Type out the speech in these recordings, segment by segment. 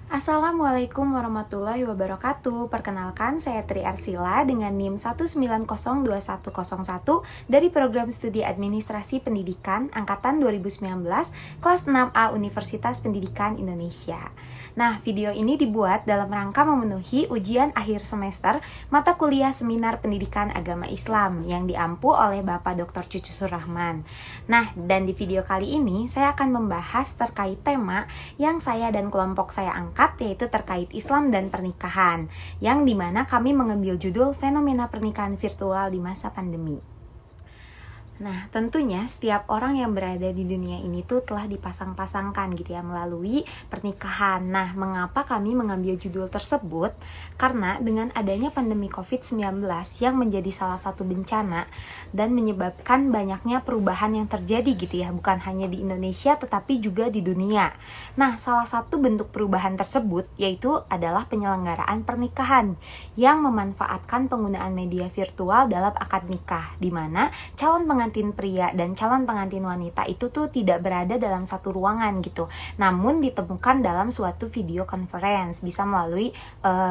Assalamualaikum warahmatullahi wabarakatuh. Perkenalkan, saya Tri Arsila dengan NIM 1902101 dari Program Studi Administrasi Pendidikan Angkatan 2019, kelas 6A Universitas Pendidikan Indonesia. Nah, video ini dibuat dalam rangka memenuhi ujian akhir semester mata kuliah Seminar Pendidikan Agama Islam yang diampu oleh Bapak Dr. Cucu Surahman. Nah, dan di video kali ini saya akan membahas terkait tema yang saya dan kelompok saya angkat, yaitu terkait Islam dan pernikahan, yang dimana kami mengambil judul Fenomena Pernikahan Virtual di Masa Pandemi. Nah, tentunya setiap orang yang berada di dunia ini tuh telah dipasang-pasangkan gitu ya melalui pernikahan. Nah, mengapa kami mengambil judul tersebut? Karena dengan adanya pandemi COVID-19 yang menjadi salah satu bencana dan menyebabkan banyaknya perubahan yang terjadi gitu ya, bukan hanya di Indonesia tetapi juga di dunia. Nah, salah satu bentuk perubahan tersebut yaitu adalah penyelenggaraan pernikahan yang memanfaatkan penggunaan media virtual dalam akad nikah, di mana calon pengantin pria dan calon pengantin wanita itu tuh tidak berada dalam satu ruangan gitu, namun ditemukan dalam suatu video conference, bisa melalui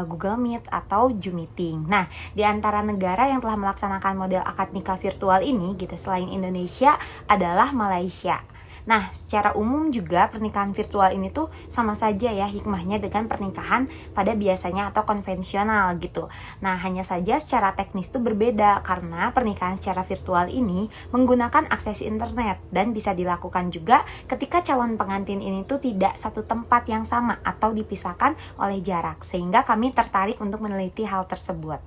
Google Meet atau Zoom meeting. Nah, di antara negara yang telah melaksanakan model akad nikah virtual ini gitu selain Indonesia adalah Malaysia. Nah, secara umum juga pernikahan virtual ini tuh sama saja ya hikmahnya dengan pernikahan pada biasanya atau konvensional gitu. Nah, hanya saja secara teknis tuh berbeda karena pernikahan secara virtual ini menggunakan akses internet dan bisa dilakukan juga ketika calon pengantin ini tuh tidak satu tempat yang sama atau dipisahkan oleh jarak, sehingga kami tertarik untuk meneliti hal tersebut.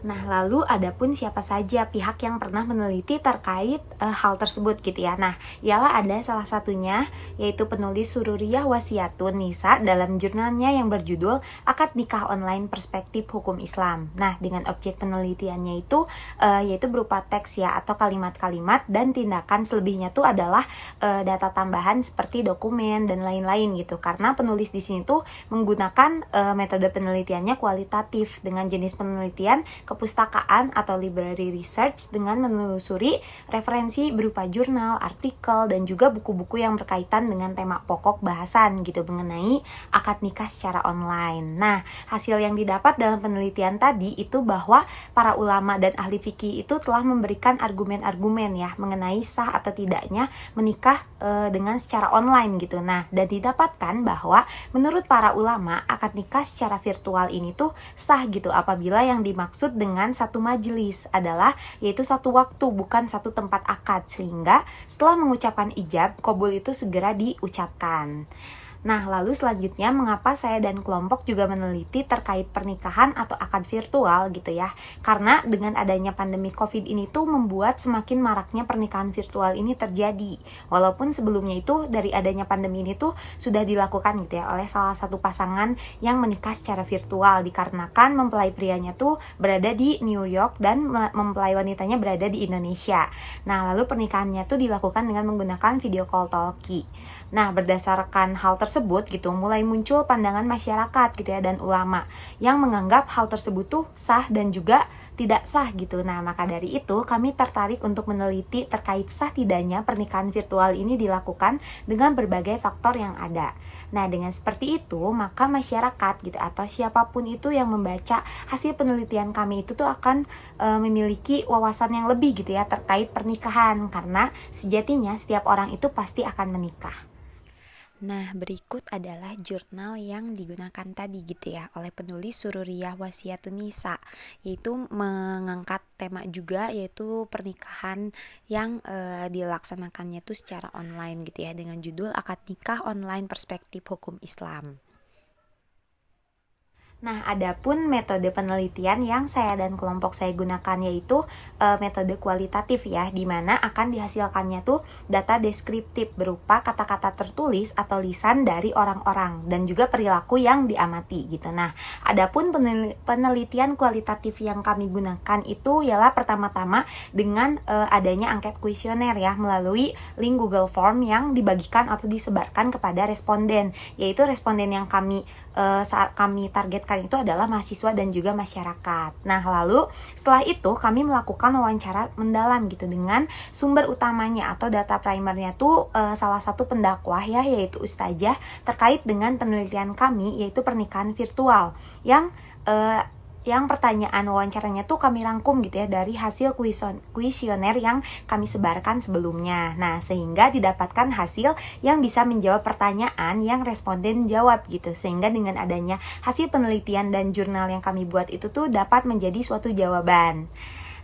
Nah, lalu adapun siapa saja pihak yang pernah meneliti terkait hal tersebut gitu ya. Nah, ialah ada salah satunya yaitu penulis Sururiyah Wasiatun Nisa dalam jurnalnya yang berjudul Akad Nikah Online Perspektif Hukum Islam. Nah, dengan objek penelitiannya itu yaitu berupa teks ya atau kalimat-kalimat, dan tindakan selebihnya tuh adalah data tambahan seperti dokumen dan lain-lain gitu. Karena penulis di sini tuh menggunakan metode penelitiannya kualitatif dengan jenis penelitian kepustakaan atau library research dengan menelusuri referensi berupa jurnal, artikel, dan juga buku-buku yang berkaitan dengan tema pokok bahasan gitu mengenai akad nikah secara online. Nah, hasil yang didapat dalam penelitian tadi itu bahwa para ulama dan ahli fikih itu telah memberikan argumen-argumen ya mengenai sah atau tidaknya menikah dengan secara online gitu. Nah, dan didapatkan bahwa menurut para ulama akad nikah secara virtual ini tuh sah gitu apabila yang dimaksud dengan satu majelis adalah yaitu satu waktu, bukan satu tempat akad, sehingga setelah mengucapkan ijab, qabul itu segera diucapkan. Nah, lalu selanjutnya mengapa saya dan kelompok juga meneliti terkait pernikahan atau akad virtual gitu ya. Karena dengan adanya pandemi COVID ini tuh membuat semakin maraknya pernikahan virtual ini terjadi. Walaupun sebelumnya itu dari adanya pandemi ini tuh sudah dilakukan gitu ya oleh salah satu pasangan yang menikah secara virtual dikarenakan mempelai prianya tuh berada di New York dan mempelai wanitanya berada di Indonesia. Nah, lalu pernikahannya tuh dilakukan dengan menggunakan video call talkie. Nah, berdasarkan hal tersebut gitu, mulai muncul pandangan masyarakat gitu ya dan ulama yang menganggap hal tersebut tuh sah dan juga tidak sah gitu. Nah, maka dari itu kami tertarik untuk meneliti terkait sah tidaknya pernikahan virtual ini dilakukan dengan berbagai faktor yang ada. Nah, dengan seperti itu, maka masyarakat gitu atau siapapun itu yang membaca hasil penelitian kami itu tuh akan memiliki wawasan yang lebih gitu ya terkait pernikahan, karena sejatinya setiap orang itu pasti akan menikah. Nah, berikut adalah jurnal yang digunakan tadi gitu ya oleh penulis Sururiyah Wasiatun Nisa, yaitu mengangkat tema juga yaitu pernikahan yang dilaksanakannya tuh secara online gitu ya dengan judul Akad Nikah Online Perspektif Hukum Islam. Nah, adapun metode penelitian yang saya dan kelompok saya gunakan yaitu metode kualitatif ya, di mana akan dihasilkannya tuh data deskriptif berupa kata-kata tertulis atau lisan dari orang-orang dan juga perilaku yang diamati gitu. Nah, adapun penelitian kualitatif yang kami gunakan itu ialah pertama-tama dengan adanya angket kuesioner ya melalui link Google Form yang dibagikan atau disebarkan kepada responden, yaitu responden yang saat kami targetkan pendidikan itu adalah mahasiswa dan juga masyarakat. Nah, lalu setelah itu kami melakukan wawancara mendalam gitu dengan sumber utamanya atau data primernya tuh salah satu pendakwah ya, yaitu ustazah, terkait dengan penelitian kami yaitu pernikahan virtual yang pertanyaan wawancaranya tuh kami rangkum gitu ya dari hasil kuesioner yang kami sebarkan sebelumnya. Nah, sehingga didapatkan hasil yang bisa menjawab pertanyaan yang responden jawab gitu. Sehingga dengan adanya hasil penelitian dan jurnal yang kami buat itu tuh dapat menjadi suatu jawaban.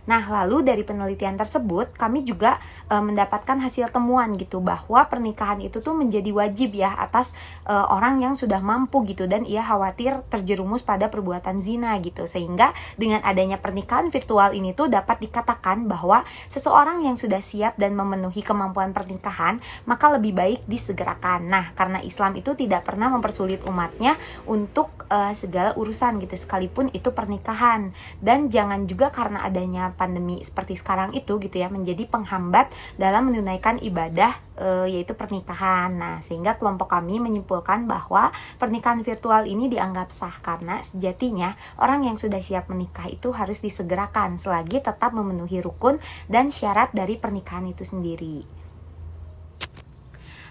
Nah, lalu dari penelitian tersebut kami juga mendapatkan hasil temuan gitu bahwa pernikahan itu tuh menjadi wajib ya atas orang yang sudah mampu gitu, dan ia khawatir terjerumus pada perbuatan zina gitu. Sehingga dengan adanya pernikahan virtual ini tuh dapat dikatakan bahwa seseorang yang sudah siap dan memenuhi kemampuan pernikahan maka lebih baik disegerakan. Nah, karena Islam itu tidak pernah mempersulit umatnya untuk segala urusan gitu, sekalipun itu pernikahan. Dan jangan juga karena adanya pandemi seperti sekarang itu gitu ya menjadi penghambat dalam menunaikan ibadah yaitu pernikahan. Nah, sehingga kelompok kami menyimpulkan bahwa pernikahan virtual ini dianggap sah karena sejatinya orang yang sudah siap menikah itu harus disegerakan selagi tetap memenuhi rukun dan syarat dari pernikahan itu sendiri.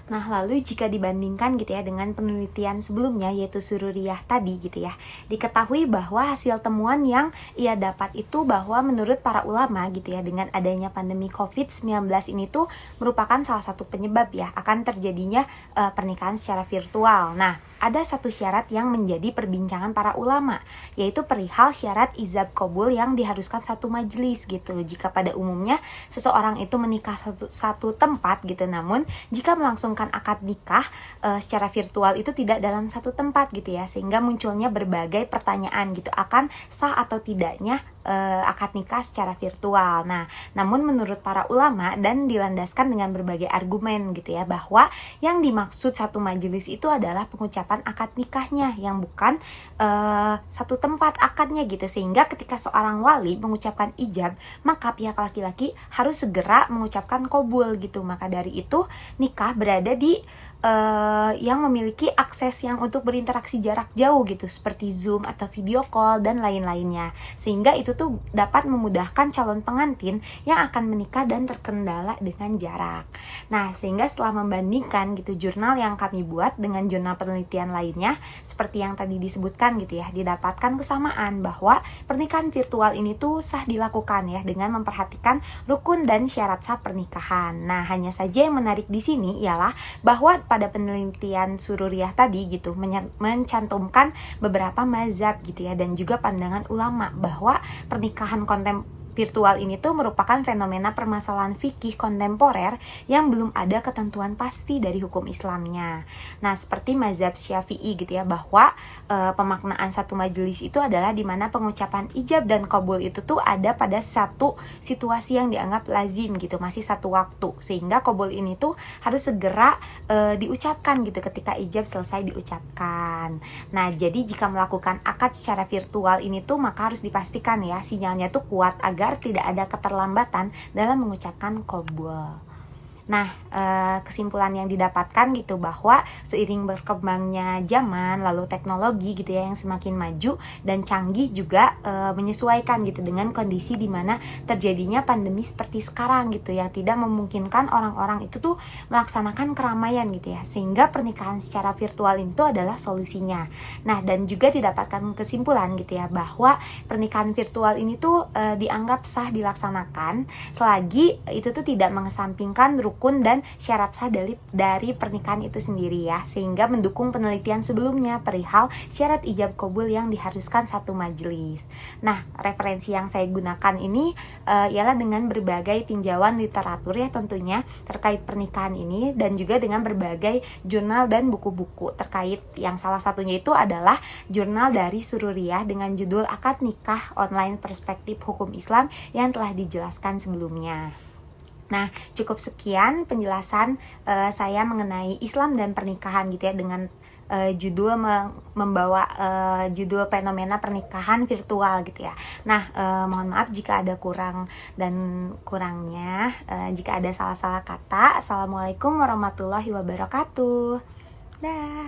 Nah, lalu jika dibandingkan gitu ya dengan penelitian sebelumnya yaitu Sururiyah tadi gitu ya, diketahui bahwa hasil temuan yang ia dapat itu bahwa menurut para ulama gitu ya, dengan adanya pandemi COVID-19 ini tuh merupakan salah satu penyebab ya akan terjadinya pernikahan secara virtual. Nah, ada satu syarat yang menjadi perbincangan para ulama, yaitu perihal syarat ijab qabul yang diharuskan satu majelis gitu. Jika pada umumnya seseorang itu menikah satu tempat gitu, namun jika melangsungkan akad nikah secara virtual itu tidak dalam satu tempat gitu ya, sehingga munculnya berbagai pertanyaan gitu akan sah atau tidaknya akad nikah secara virtual. Nah, namun menurut para ulama dan dilandaskan dengan berbagai argumen gitu ya, bahwa yang dimaksud satu majelis itu adalah pengucapan akad nikahnya yang bukan satu tempat akadnya gitu. Sehingga ketika seorang wali mengucapkan ijab, maka pihak laki-laki harus segera mengucapkan qabul gitu. Maka dari itu nikah berada di yang memiliki akses yang untuk berinteraksi jarak jauh gitu, seperti Zoom atau video call dan lain-lainnya, sehingga itu tuh dapat memudahkan calon pengantin yang akan menikah dan terkendala dengan jarak. Nah, sehingga setelah membandingkan gitu jurnal yang kami buat dengan jurnal penelitian lainnya seperti yang tadi disebutkan gitu ya, didapatkan kesamaan bahwa pernikahan virtual ini tuh sah dilakukan ya dengan memperhatikan rukun dan syarat sah pernikahan. Nah, hanya saja yang menarik di sini ialah bahwa pada penelitian Sururiyah tadi gitu mencantumkan beberapa mazhab gitu ya, dan juga pandangan ulama bahwa pernikahan virtual ini tuh merupakan fenomena permasalahan fikih kontemporer yang belum ada ketentuan pasti dari hukum Islamnya. Nah, seperti mazhab Syafi'i gitu ya, bahwa pemaknaan satu majelis itu adalah di mana pengucapan ijab dan qabul itu tuh ada pada satu situasi yang dianggap lazim gitu, masih satu waktu, sehingga qabul ini tuh harus segera diucapkan gitu ketika ijab selesai diucapkan. Nah, jadi jika melakukan akad secara virtual ini tuh maka harus dipastikan ya sinyalnya tuh kuat agar tidak ada keterlambatan dalam mengucapkan qabul. Nah, kesimpulan yang didapatkan gitu bahwa seiring berkembangnya zaman, lalu teknologi gitu ya yang semakin maju dan canggih juga menyesuaikan gitu dengan kondisi di mana terjadinya pandemi seperti sekarang gitu yang tidak memungkinkan orang-orang itu tuh melaksanakan keramaian gitu ya, sehingga pernikahan secara virtual itu adalah solusinya. Nah, dan juga didapatkan kesimpulan gitu ya bahwa pernikahan virtual ini tuh dianggap sah dilaksanakan selagi itu tuh tidak mengesampingkan rukun dan syarat sah dari pernikahan itu sendiri ya, sehingga mendukung penelitian sebelumnya perihal syarat ijab qabul yang diharuskan satu majelis. Nah, referensi yang saya gunakan ini ialah dengan berbagai tinjauan literatur ya tentunya terkait pernikahan ini, dan juga dengan berbagai jurnal dan buku-buku terkait, yang salah satunya itu adalah jurnal dari Sururiyah dengan judul Akad Nikah Online Perspektif Hukum Islam yang telah dijelaskan sebelumnya. Nah, cukup sekian penjelasan saya mengenai Islam dan pernikahan gitu ya, dengan judul membawa judul fenomena pernikahan virtual gitu ya. Nah, mohon maaf jika ada kurang dan kurangnya, jika ada salah-salah kata. Assalamualaikum warahmatullahi wabarakatuh. Dah.